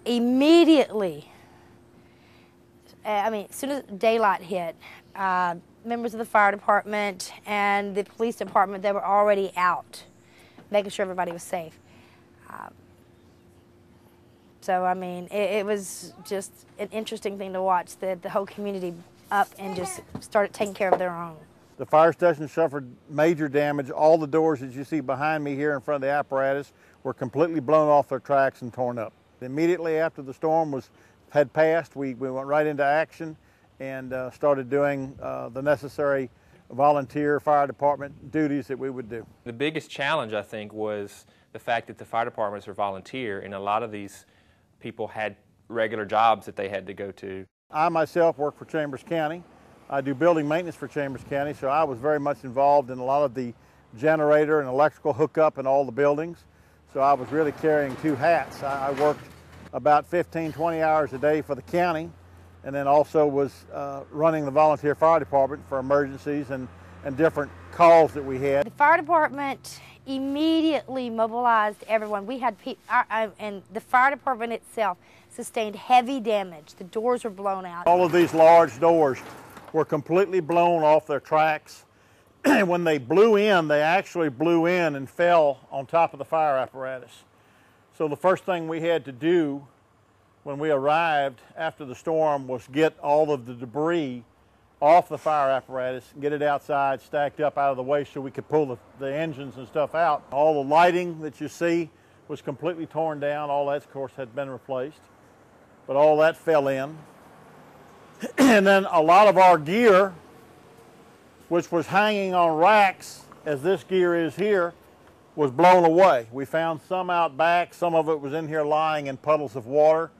Immediately, I mean, as soon as daylight hit, members of the fire department and the police department, they were already out, making sure everybody was safe. So, I mean, it was just an interesting thing to watch, the whole community up and just started taking care of their own. The fire station suffered major damage. All the doors that you see behind me here in front of the apparatus were completely blown off their tracks and torn up. Immediately after the storm had passed, we went right into action and started doing the necessary volunteer fire department duties that we would do. The biggest challenge, I think, was the fact that the fire departments are volunteer, and a lot of these people had regular jobs that they had to go to. I myself work for Chambers County. I do building maintenance for Chambers County, so I was very much involved in a lot of the generator and electrical hookup in all the buildings. So I was really carrying two hats. I worked about 15, 20 hours a day for the county, and then also was running the volunteer fire department for emergencies and different calls that we had. The fire department immediately mobilized everyone. We had and the fire department itself sustained heavy damage. The doors were blown out. All of these large doors were completely blown off their tracks. When they blew in, they actually blew in and fell on top of the fire apparatus. So the first thing we had to do when we arrived after the storm was get all of the debris off the fire apparatus, get it outside, stacked up out of the way so we could pull the engines and stuff out. All the lighting that you see was completely torn down. All that, of course, had been replaced, but all that fell in. And then a lot of our gear, which was hanging on racks, as this gear is here, was blown away. We found some out back, some of it was in here lying in puddles of water.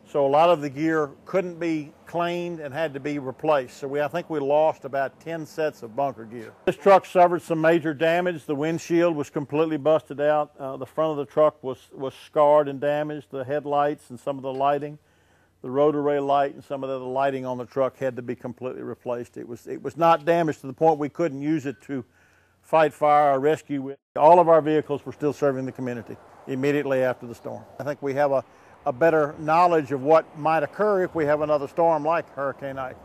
So a lot of the gear couldn't be cleaned and had to be replaced. So I think we lost about 10 sets of bunker gear. This truck suffered some major damage. The windshield was completely busted out. The front of the truck was scarred and damaged. The headlights and some of the lighting, the rotary light and some of the lighting on the truck had to be completely replaced. It was not damaged to the point we couldn't use it to fight fire or rescue with. All of our vehicles were still serving the community immediately after the storm. I think we have a better knowledge of what might occur if we have another storm like Hurricane Ike.